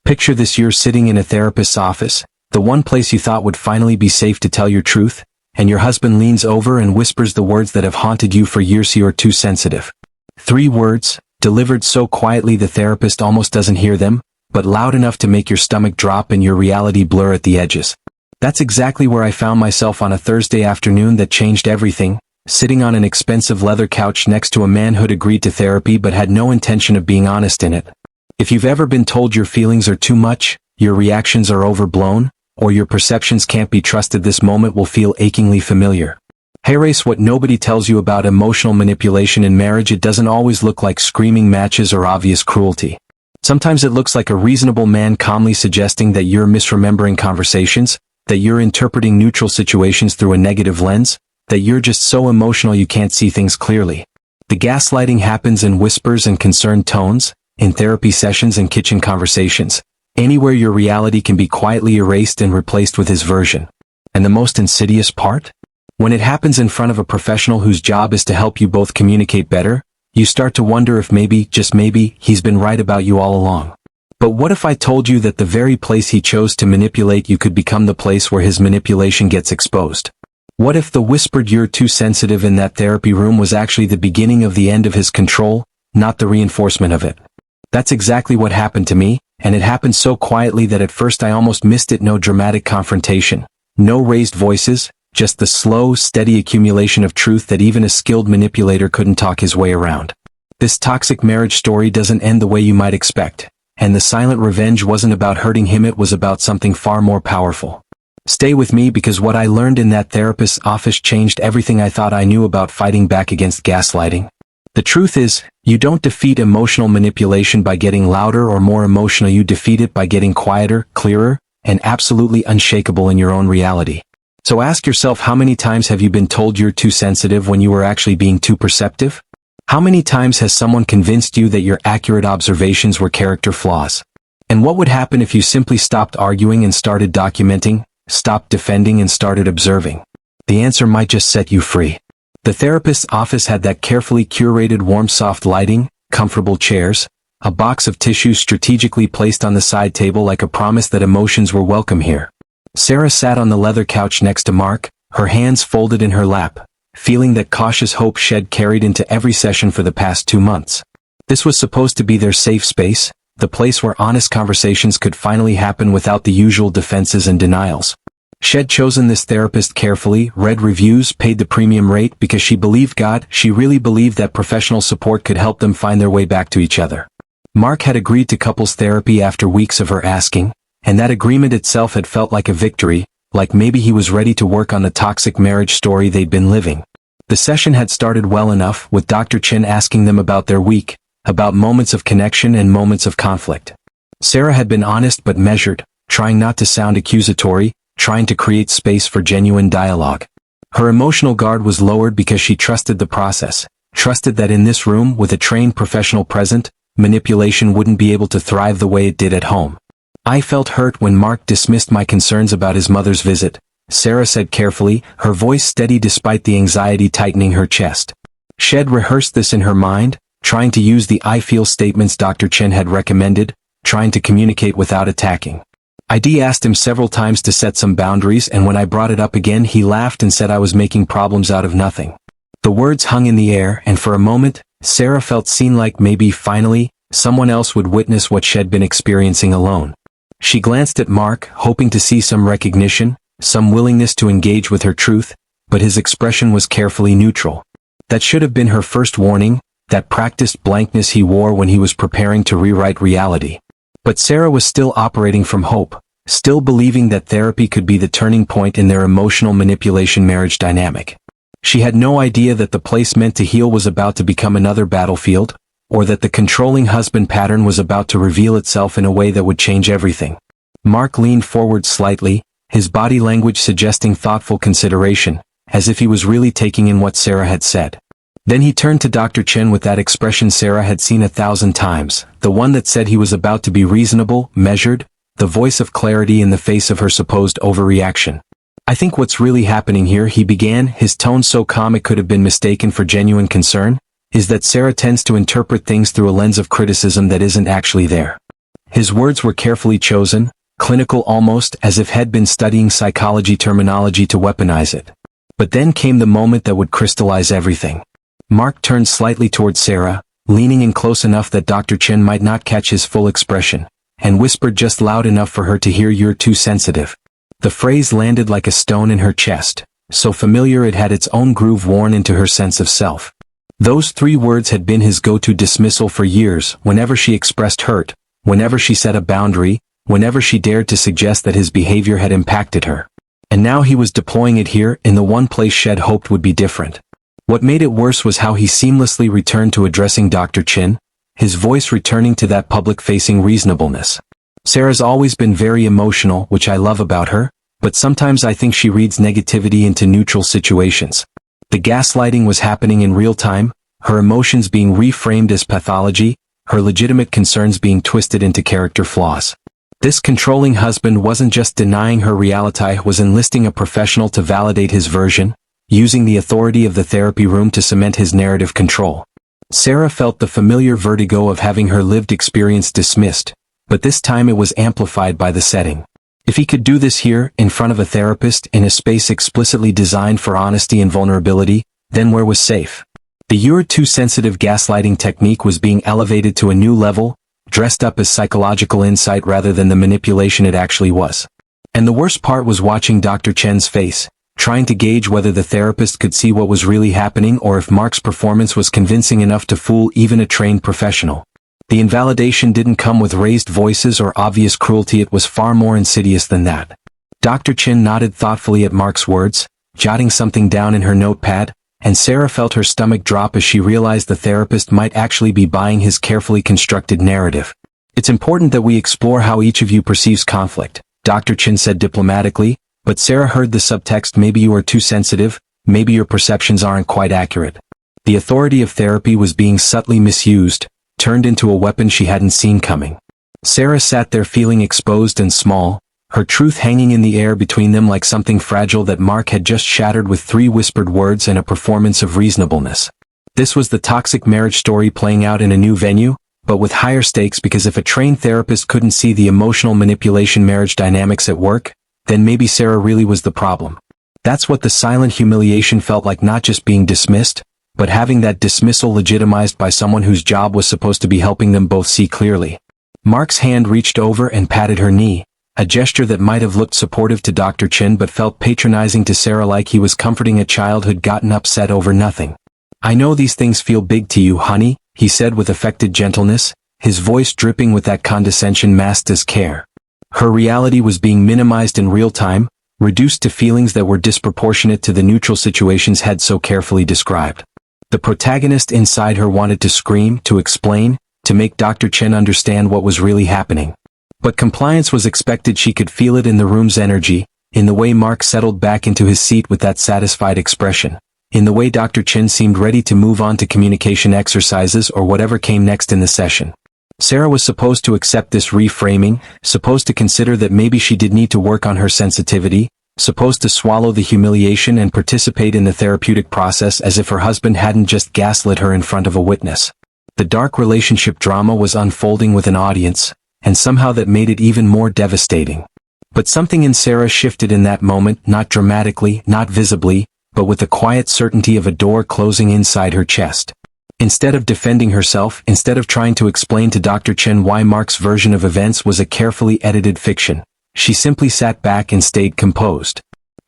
Picture this: you're sitting in a therapist's office, the one place you thought would finally be safe to tell your truth, and your husband leans over and whispers the words that have haunted you for years: "You're too sensitive." 3 words, delivered so quietly the therapist almost doesn't hear them, but loud enough to make your stomach drop and your reality blur at the edges. That's exactly where I found myself on a Thursday afternoon that changed everything, sitting on an expensive leather couch next to a man who'd agreed to therapy but had no intention of being honest in it. If you've ever been told your feelings are too much, your reactions are overblown, or your perceptions can't be trusted, this moment will feel achingly familiar. Here's what nobody tells you about emotional manipulation in marriage: it doesn't always look like screaming matches or obvious cruelty. Sometimes it looks like a reasonable man calmly suggesting that you're misremembering conversations, that you're interpreting neutral situations through a negative lens, that you're just so emotional you can't see things clearly. The gaslighting happens in whispers and concerned tones, in therapy sessions and kitchen conversations, anywhere your reality can be quietly erased and replaced with his version. And the most insidious part? When it happens in front of a professional whose job is to help you both communicate better, you start to wonder if maybe, just maybe, he's been right about you all along. But what if I told you that the very place he chose to manipulate you could become the place where his manipulation gets exposed? What if the whispered "you're too sensitive" in that therapy room was actually the beginning of the end of his control, not the reinforcement of it? That's exactly what happened to me, and it happened so quietly that at first I almost missed it. No dramatic confrontation, no raised voices, just the slow, steady accumulation of truth that even a skilled manipulator couldn't talk his way around. This toxic marriage story doesn't end the way you might expect, and the silent revenge wasn't about hurting him, it was about something far more powerful. Stay with me, because what I learned in that therapist's office changed everything I thought I knew about fighting back against gaslighting. The truth is, you don't defeat emotional manipulation by getting louder or more emotional. You defeat it by getting quieter, clearer, and absolutely unshakable in your own reality. So ask yourself, how many times have you been told you're too sensitive when you were actually being too perceptive? How many times has someone convinced you that your accurate observations were character flaws? And what would happen if you simply stopped arguing and started documenting, stopped defending and started observing? The answer might just set you free. The therapist's office had that carefully curated warm soft lighting, comfortable chairs, a box of tissues strategically placed on the side table like a promise that emotions were welcome here. Sarah sat on the leather couch next to Mark, her hands folded in her lap, feeling that cautious hope Shed carried into every session for the past 2 months. This was supposed to be their safe space, the place where honest conversations could finally happen without the usual defenses and denials. She'd chosen this therapist carefully, read reviews, paid the premium rate because she believed God, she really believed that professional support could help them find their way back to each other. Mark had agreed to couples therapy after weeks of her asking, and that agreement itself had felt like a victory, like maybe he was ready to work on the toxic marriage story they'd been living. The session had started well enough, with Dr. Chen asking them about their week, about moments of connection and moments of conflict. Sarah had been honest but measured, trying not to sound accusatory, trying to create space for genuine dialogue. Her emotional guard was lowered because she trusted the process, trusted that in this room, with a trained professional present, manipulation wouldn't be able to thrive the way it did at home. "I felt hurt when Mark dismissed my concerns about his mother's visit," Sarah said carefully, her voice steady despite the anxiety tightening her chest. Shed rehearsed this in her mind, trying to use the "I feel" statements Dr. Chen had recommended, trying to communicate without attacking. I asked him several times to set some boundaries, and when I brought it up again he laughed and said I was making problems out of nothing. The words hung in the air, and for a moment, Sarah felt seen, like maybe, finally, someone else would witness what she'd been experiencing alone. She glanced at Mark, hoping to see some recognition, some willingness to engage with her truth, but his expression was carefully neutral. That should have been her first warning, that practiced blankness he wore when he was preparing to rewrite reality. But Sarah was still operating from hope, still believing that therapy could be the turning point in their emotional manipulation marriage dynamic. She had no idea that the place meant to heal was about to become another battlefield, or that the controlling husband pattern was about to reveal itself in a way that would change everything. Mark leaned forward slightly, his body language suggesting thoughtful consideration, as if he was really taking in what Sarah had said. Then he turned to Dr. Chen with that expression Sarah had seen 1,000 times, the one that said he was about to be reasonable, measured, the voice of clarity in the face of her supposed overreaction. "I think what's really happening here," he began, his tone so calm it could have been mistaken for genuine concern, "is that Sarah tends to interpret things through a lens of criticism that isn't actually there. His words were carefully chosen, clinical almost as if he'd been studying psychology terminology to weaponize it. But then came the moment that would crystallize everything. Mark turned slightly toward Sarah, leaning in close enough that Dr. Chen might not catch his full expression, and whispered just loud enough for her to hear, "You're too sensitive." The phrase landed like a stone in her chest, so familiar it had its own groove worn into her sense of self. Those 3 words had been his go-to dismissal for years, whenever she expressed hurt, whenever she set a boundary, whenever she dared to suggest that his behavior had impacted her. And now he was deploying it here, in the one place Shed hoped would be different. What made it worse was how he seamlessly returned to addressing Dr. Chin, his voice returning to that public-facing reasonableness. "Sarah's always been very emotional, which I love about her, but sometimes I think she reads negativity into neutral situations." The gaslighting was happening in real time, her emotions being reframed as pathology, her legitimate concerns being twisted into character flaws. This controlling husband wasn't just denying her reality, was enlisting a professional to validate his version, using the authority of the therapy room to cement his narrative control. Sarah felt the familiar vertigo of having her lived experience dismissed, but this time it was amplified by the setting. If he could do this here, in front of a therapist, in a space explicitly designed for honesty and vulnerability, then where was safe? The "you're too sensitive" gaslighting technique was being elevated to a new level, dressed up as psychological insight rather than the manipulation it actually was. And the worst part was watching Dr. Chen's face, trying to gauge whether the therapist could see what was really happening or if Mark's performance was convincing enough to fool even a trained professional. The invalidation didn't come with raised voices or obvious cruelty, it was far more insidious than that. Dr. Chin nodded thoughtfully at Mark's words, jotting something down in her notepad, and Sarah felt her stomach drop as she realized the therapist might actually be buying his carefully constructed narrative. "It's important that we explore how each of you perceives conflict," Dr. Chin said diplomatically, but Sarah heard the subtext, "Maybe you are too sensitive, maybe your perceptions aren't quite accurate." The authority of therapy was being subtly misused, turned into a weapon she hadn't seen coming. Sarah sat there feeling exposed and small, her truth hanging in the air between them like something fragile that Mark had just shattered with 3 whispered words and a performance of reasonableness. This was the toxic marriage story playing out in a new venue, but with higher stakes, because if a trained therapist couldn't see the emotional manipulation marriage dynamics at work, then maybe Sarah really was the problem. That's what the silent humiliation felt like, not just being dismissed, but having that dismissal legitimized by someone whose job was supposed to be helping them both see clearly. Mark's hand reached over and patted her knee, a gesture that might have looked supportive to Dr. Chin but felt patronizing to Sarah, like he was comforting a child who'd gotten upset over nothing. "I know these things feel big to you, honey," he said with affected gentleness, his voice dripping with that condescension masked as care. Her reality was being minimized in real time, reduced to feelings that were disproportionate to the neutral situations had so carefully described. The protagonist inside her wanted to scream, to explain, to make Dr. Chen understand what was really happening. But compliance was expected. She could feel it in the room's energy, in the way Mark settled back into his seat with that satisfied expression, in the way Dr. Chen seemed ready to move on to communication exercises or whatever came next in the session. Sarah was supposed to accept this reframing, supposed to consider that maybe she did need to work on her sensitivity, supposed to swallow the humiliation and participate in the therapeutic process as if her husband hadn't just gaslit her in front of a witness. The dark relationship drama was unfolding with an audience, and somehow that made it even more devastating. But something in Sarah shifted in that moment, not dramatically, not visibly, but with the quiet certainty of a door closing inside her chest. Instead of defending herself, instead of trying to explain to Dr. Chen why Mark's version of events was a carefully edited fiction, she simply sat back and stayed composed.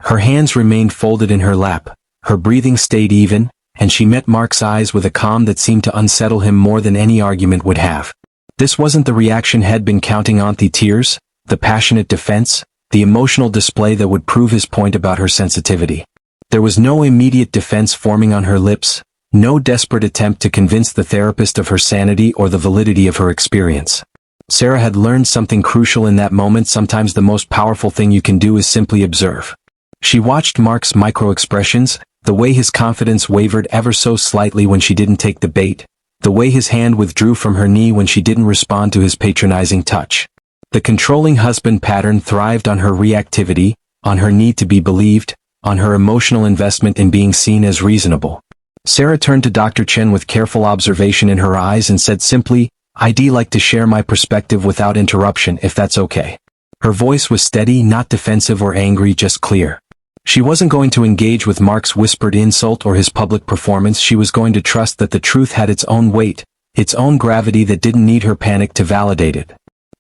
Her hands remained folded in her lap, her breathing stayed even, and she met Mark's eyes with a calm that seemed to unsettle him more than any argument would have. This wasn't the reaction he'd been counting on, the tears, the passionate defense, the emotional display that would prove his point about her sensitivity. There was no immediate defense forming on her lips, no desperate attempt to convince the therapist of her sanity or the validity of her experience. Sarah had learned something crucial in that moment. Sometimes the most powerful thing you can do is simply observe. She watched Mark's micro-expressions, the way his confidence wavered ever so slightly when she didn't take the bait, the way his hand withdrew from her knee when she didn't respond to his patronizing touch. The controlling husband pattern thrived on her reactivity, on her need to be believed, on her emotional investment in being seen as reasonable. Sarah turned to Dr. Chen with careful observation in her eyes and said simply, I'd like to share my perspective without interruption if that's okay. Her voice was steady, not defensive or angry, just clear. She wasn't going to engage with Mark's whispered insult or his public performance. She was going to trust that the truth had its own weight, its own gravity that didn't need her panic to validate it.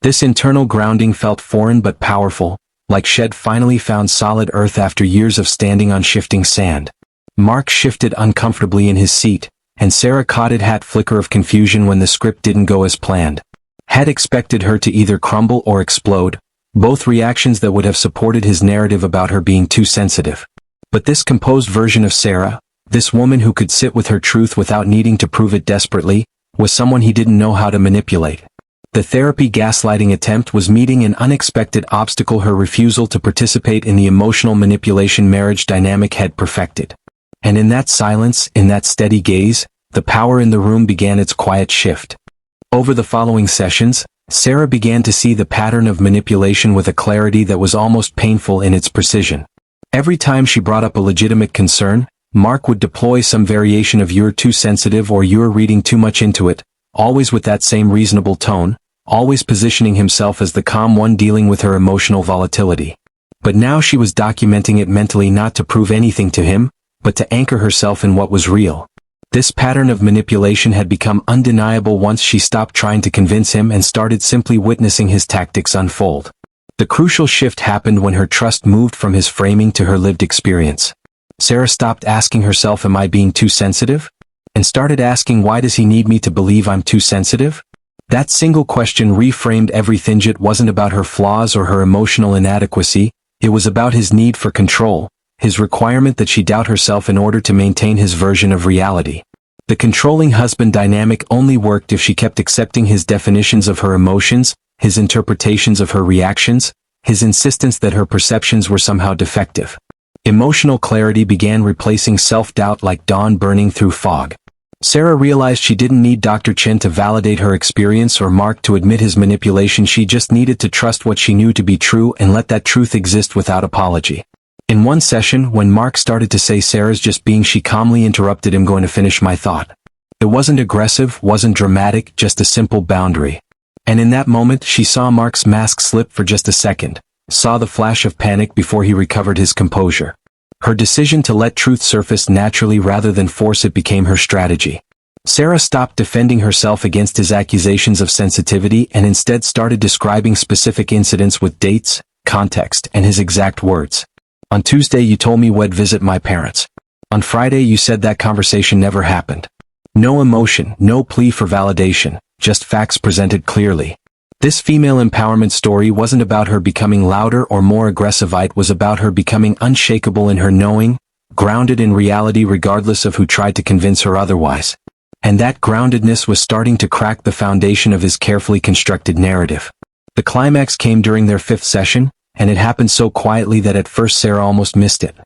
This internal grounding felt foreign but powerful, like she'd finally found solid earth after years of standing on shifting sand. Mark shifted uncomfortably in his seat, and Sarah caught a flicker of confusion when the script didn't go as planned. Had expected her to either crumble or explode, both reactions that would have supported his narrative about her being too sensitive. But this composed version of Sarah, this woman who could sit with her truth without needing to prove it desperately, was someone he didn't know how to manipulate. The therapy gaslighting attempt was meeting an unexpected obstacle: her refusal to participate in the emotional manipulation marriage dynamic had perfected. And in that silence, in that steady gaze, the power in the room began its quiet shift. Over the following sessions, Sarah began to see the pattern of manipulation with a clarity that was almost painful in its precision. Every time she brought up a legitimate concern, Mark would deploy some variation of "you're too sensitive" or "you're reading too much into it," always with that same reasonable tone, always positioning himself as the calm one dealing with her emotional volatility. But now she was documenting it mentally, not to prove anything to him, but to anchor herself in what was real. This pattern of manipulation had become undeniable once she stopped trying to convince him and started simply witnessing his tactics unfold. The crucial shift happened when her trust moved from his framing to her lived experience. Sarah stopped asking herself, "Am I being too sensitive?" and started asking, "Why does he need me to believe I'm too sensitive?" That single question reframed everything. It wasn't about her flaws or her emotional inadequacy, it was about his need for control, his requirement that she doubt herself in order to maintain his version of reality. The controlling husband dynamic only worked if she kept accepting his definitions of her emotions, his interpretations of her reactions, his insistence that her perceptions were somehow defective. Emotional clarity began replacing self-doubt like dawn burning through fog. Sarah realized she didn't need Dr. Chen to validate her experience or Mark to admit his manipulation. She just needed to trust what she knew to be true and let that truth exist without apology. In one session, when Mark started to say Sarah's just being, she calmly interrupted him, "Going to finish my thought." It wasn't aggressive, wasn't dramatic, just a simple boundary. And in that moment, she saw Mark's mask slip for just a second, saw the flash of panic before he recovered his composure. Her decision to let truth surface naturally rather than force it became her strategy. Sarah stopped defending herself against his accusations of sensitivity and instead started describing specific incidents with dates, context, and his exact words. "On Tuesday you told me we'd visit my parents. On Friday you said that conversation never happened." No emotion, no plea for validation, just facts presented clearly. This female empowerment story wasn't about her becoming louder or more aggressive, it was about her becoming unshakable in her knowing, grounded in reality regardless of who tried to convince her otherwise. And that groundedness was starting to crack the foundation of his carefully constructed narrative. The climax came during their 5th session, and it happened so quietly that at first Sarah almost missed it.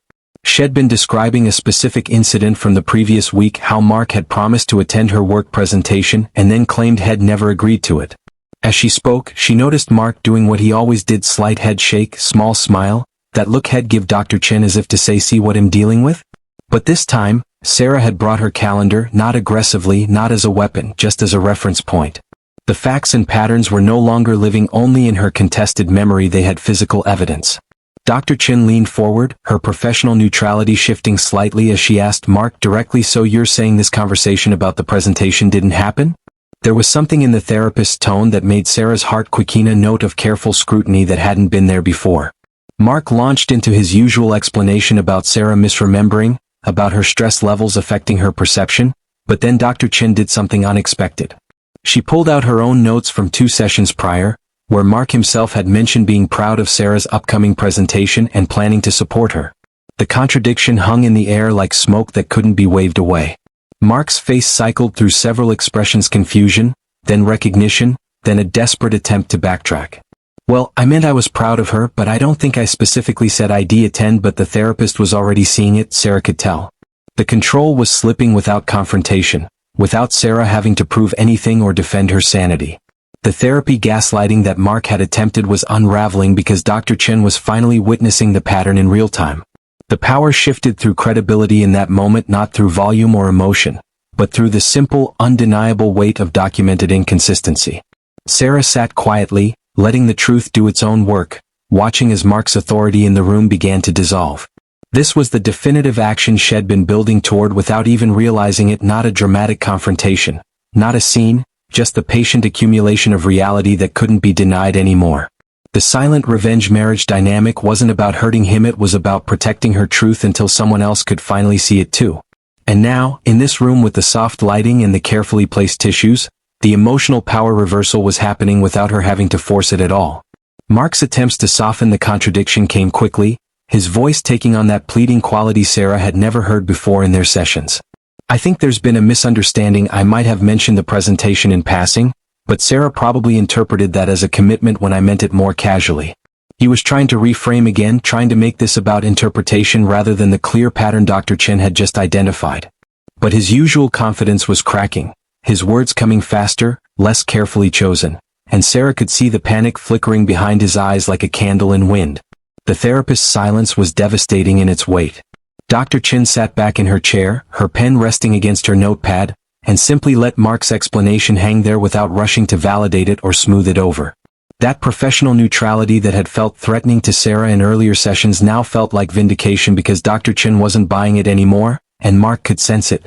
She'd been describing a specific incident from the previous week, how Mark had promised to attend her work presentation and then claimed he'd never agreed to it. As she spoke, she noticed Mark doing what he always did: slight head shake, small smile, that look he'd give Dr. Chen as if to say, "See what I'm dealing with?" But this time, Sarah had brought her calendar, not aggressively, not as a weapon, just as a reference point. The facts and patterns were no longer living only in her contested memory, they had physical evidence. Dr. Chen leaned forward, her professional neutrality shifting slightly as she asked Mark directly, "So you're saying this conversation about the presentation didn't happen?" There was something in the therapist's tone that made Sarah's heart quicken, a note of careful scrutiny that hadn't been there before. Mark launched into his usual explanation about Sarah misremembering, about her stress levels affecting her perception, but then Dr. Chen did something unexpected. She pulled out her own notes from 2 sessions prior, where Mark himself had mentioned being proud of Sarah's upcoming presentation and planning to support her. The contradiction hung in the air like smoke that couldn't be waved away. Mark's face cycled through several expressions: confusion, then recognition, then a desperate attempt to backtrack. "Well, I meant I was proud of her, but I don't think I specifically said I'd attend." But the therapist was already seeing it, Sarah could tell. The control was slipping without confrontation, without Sarah having to prove anything or defend her sanity. The therapy gaslighting that Mark had attempted was unraveling because Dr. Chen was finally witnessing the pattern in real time. The power shifted through credibility in that moment, not through volume or emotion, but through the simple, undeniable weight of documented inconsistency. Sarah sat quietly, letting the truth do its own work, watching as Mark's authority in the room began to dissolve. This was the definitive action she'd been building toward without even realizing it, not a dramatic confrontation, not a scene, just the patient accumulation of reality that couldn't be denied anymore. The silent revenge marriage dynamic wasn't about hurting him, it was about protecting her truth until someone else could finally see it too. And now, in this room with the soft lighting and the carefully placed tissues, the emotional power reversal was happening without her having to force it at all. Mark's attempts to soften the contradiction came quickly, his voice taking on that pleading quality Sarah had never heard before in their sessions. I think there's been a misunderstanding. I might have mentioned the presentation in passing, but Sarah probably interpreted that as a commitment when I meant it more casually. He was trying to reframe again, trying to make this about interpretation rather than the clear pattern Dr. Chen had just identified. But his usual confidence was cracking, his words coming faster, less carefully chosen, and Sarah could see the panic flickering behind his eyes like a candle in wind. The therapist's silence was devastating in its weight. Dr. Chen sat back in her chair, her pen resting against her notepad, and simply let Mark's explanation hang there without rushing to validate it or smooth it over. That professional neutrality that had felt threatening to Sarah in earlier sessions now felt like vindication because Dr. Chen wasn't buying it anymore, and Mark could sense it.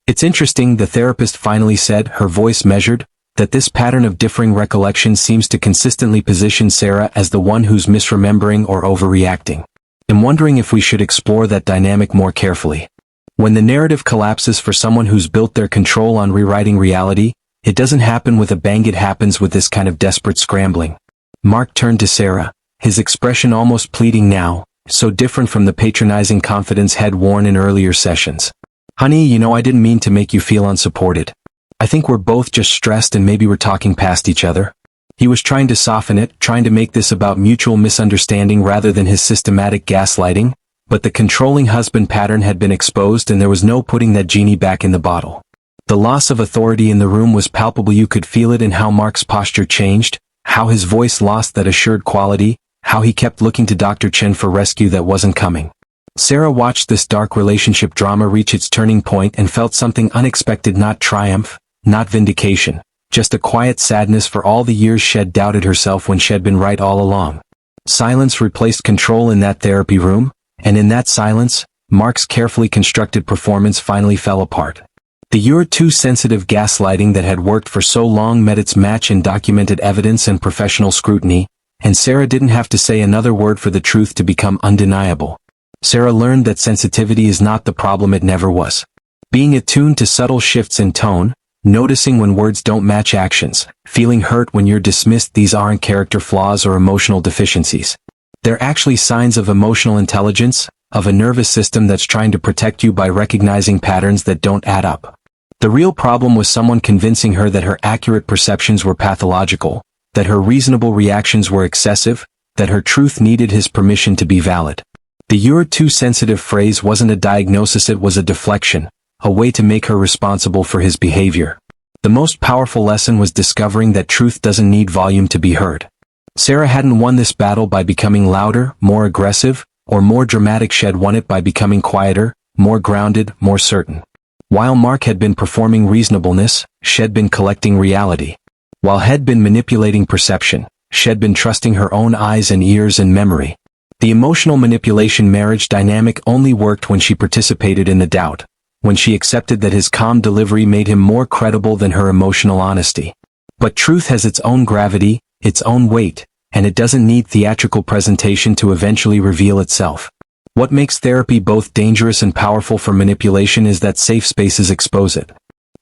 It's interesting, the therapist finally said, her voice measured, that this pattern of differing recollections seems to consistently position Sarah as the one who's misremembering or overreacting. I'm wondering if we should explore that dynamic more carefully. When the narrative collapses for someone who's built their control on rewriting reality, it doesn't happen with a bang, it happens with this kind of desperate scrambling. Mark turned to Sarah, his expression almost pleading now, so different from the patronizing confidence he'd worn in earlier sessions. Honey, I didn't mean to make you feel unsupported. I think we're both just stressed and maybe we're talking past each other. He was trying to soften it, trying to make this about mutual misunderstanding rather than his systematic gaslighting, but the controlling husband pattern had been exposed and there was no putting that genie back in the bottle. The loss of authority in the room was palpable. You could feel it in how Mark's posture changed, how his voice lost that assured quality, how he kept looking to Dr. Chen for rescue that wasn't coming. Sarah watched this dark relationship drama reach its turning point and felt something unexpected, not triumph, not vindication, just a quiet sadness for all the years she'd doubted herself when she'd been right all along. Silence replaced control in that therapy room, and in that silence, Mark's carefully constructed performance finally fell apart. The "you're too sensitive" gaslighting that had worked for so long met its match in documented evidence and professional scrutiny, and Sarah didn't have to say another word for the truth to become undeniable. Sarah learned that sensitivity is not the problem, it never was. Being attuned to subtle shifts in tone, noticing when words don't match actions, feeling hurt when you're dismissed, these aren't character flaws or emotional deficiencies. They're actually signs of emotional intelligence, of a nervous system that's trying to protect you by recognizing patterns that don't add up. The real problem was someone convincing her that her accurate perceptions were pathological, that her reasonable reactions were excessive, that her truth needed his permission to be valid. The "you're too sensitive" phrase wasn't a diagnosis, it was a deflection, a way to make her responsible for his behavior. The most powerful lesson was discovering that truth doesn't need volume to be heard. Sarah hadn't won this battle by becoming louder, more aggressive, or more dramatic. She'd won it by becoming quieter, more grounded, more certain. While Mark had been performing reasonableness, she'd been collecting reality. While he'd been manipulating perception, she'd been trusting her own eyes and ears and memory. The emotional manipulation marriage dynamic only worked when she participated in the doubt, when she accepted that his calm delivery made him more credible than her emotional honesty. But truth has its own gravity, its own weight, and it doesn't need theatrical presentation to eventually reveal itself. What makes therapy both dangerous and powerful for manipulation is that safe spaces expose it.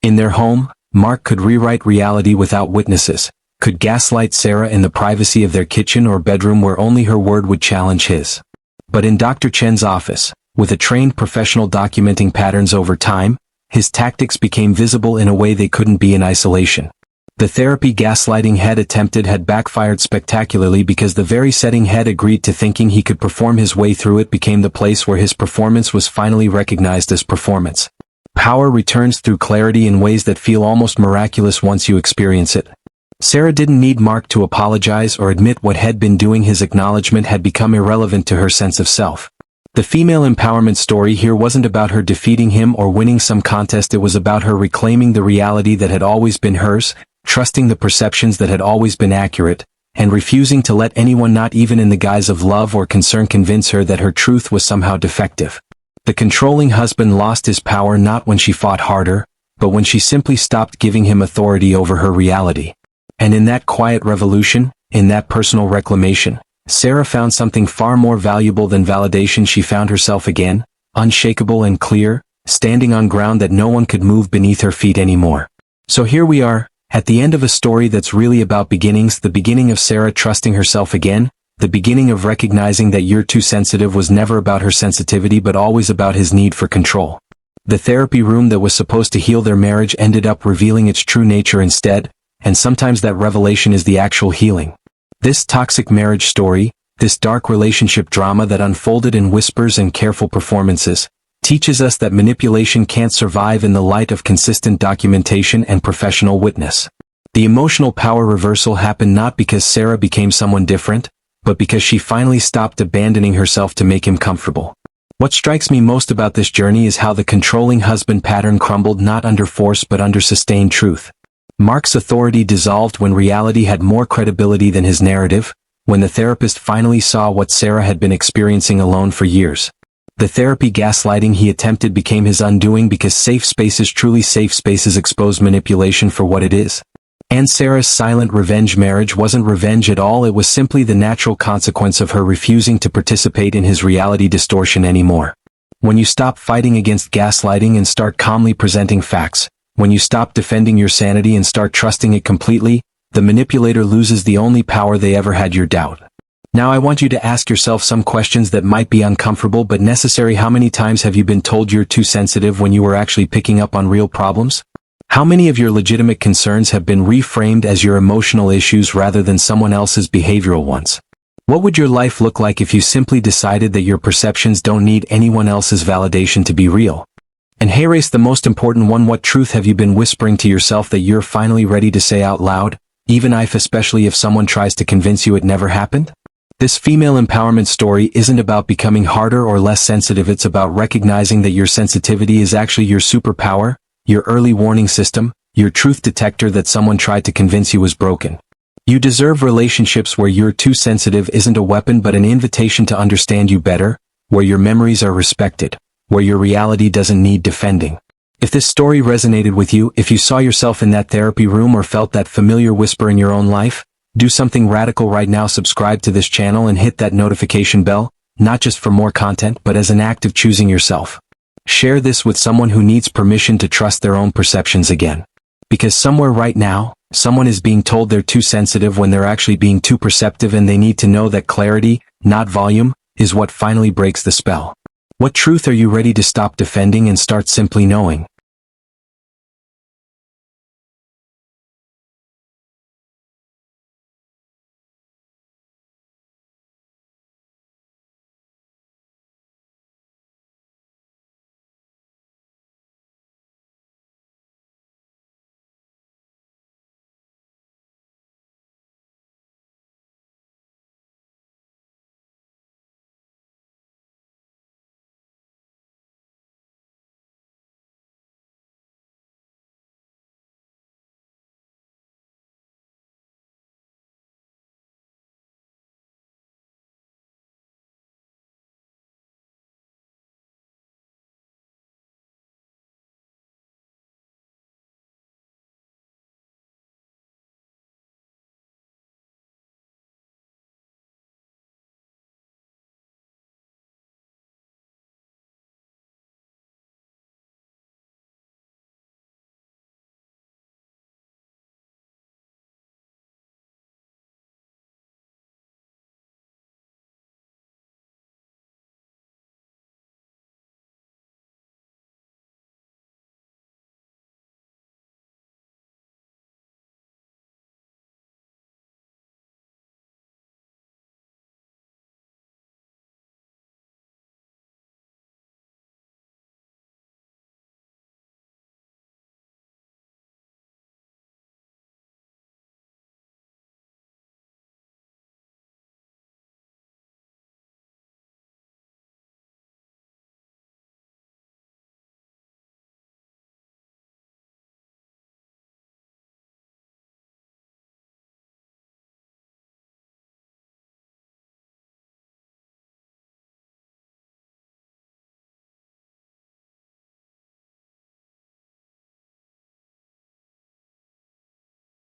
In their home, Mark could rewrite reality without witnesses, could gaslight Sarah in the privacy of their kitchen or bedroom where only her word would challenge his. But in Dr. Chen's office, with a trained professional documenting patterns over time, his tactics became visible in a way they couldn't be in isolation. The therapy gaslighting he'd attempted had backfired spectacularly because the very setting he'd agreed to, thinking he could perform his way through it, became the place where his performance was finally recognized as performance. Power returns through clarity in ways that feel almost miraculous once you experience it. Sarah didn't need Mark to apologize or admit what he'd been doing. His acknowledgement had become irrelevant to her sense of self. The female empowerment story here wasn't about her defeating him or winning some contest. It was about her reclaiming the reality that had always been hers, trusting the perceptions that had always been accurate, and refusing to let anyone, not even in the guise of love or concern, convince her that her truth was somehow defective. The controlling husband lost his power not when she fought harder, but when she simply stopped giving him authority over her reality. And in that quiet revolution, in that personal reclamation, Sarah found something far more valuable than validation. She found herself again, unshakable and clear, standing on ground that no one could move beneath her feet anymore. So here we are, at the end of a story that's really about beginnings, the beginning of Sarah trusting herself again, the beginning of recognizing that You're Too Sensitive was never about her sensitivity but always about his need for control. The therapy room that was supposed to heal their marriage ended up revealing its true nature instead, and sometimes that revelation is the actual healing. This toxic marriage story, this dark relationship drama that unfolded in whispers and careful performances, teaches us that manipulation can't survive in the light of consistent documentation and professional witness. The emotional power reversal happened not because Sarah became someone different, but because she finally stopped abandoning herself to make him comfortable. What strikes me most about this journey is how the controlling husband pattern crumbled not under force but under sustained truth. Mark's authority dissolved when reality had more credibility than his narrative, when the therapist finally saw what Sarah had been experiencing alone for years. The therapy gaslighting he attempted became his undoing because safe spaces, truly safe spaces, exposed manipulation for what it is. And Sarah's silent revenge marriage wasn't revenge at all. It was simply the natural consequence of her refusing to participate in his reality distortion anymore. When you stop fighting against gaslighting and start calmly presenting facts, when you stop defending your sanity and start trusting it completely, the manipulator loses the only power they ever had: your doubt. Now I want you to ask yourself some questions that might be uncomfortable but necessary. How many times have you been told you're too sensitive when you were actually picking up on real problems? How many of your legitimate concerns have been reframed as your emotional issues rather than someone else's behavioral ones? What would your life look like if you simply decided that your perceptions don't need anyone else's validation to be real? And hey, race, the most important one: what truth have you been whispering to yourself that you're finally ready to say out loud, even especially if someone tries to convince you it never happened? This female empowerment story isn't about becoming harder or less sensitive. It's about recognizing that your sensitivity is actually your superpower, your early warning system, your truth detector that someone tried to convince you was broken. You deserve relationships where You're Too Sensitive isn't a weapon but an invitation to understand you better, where your memories are respected, where your reality doesn't need defending. If this story resonated with you, if you saw yourself in that therapy room or felt that familiar whisper in your own life, do something radical right now. Subscribe to this channel and hit that notification bell, not just for more content but as an act of choosing yourself. Share this with someone who needs permission to trust their own perceptions again. Because somewhere right now, someone is being told they're too sensitive when they're actually being too perceptive, and they need to know that clarity, not volume, is what finally breaks the spell. What truth are you ready to stop defending and start simply knowing?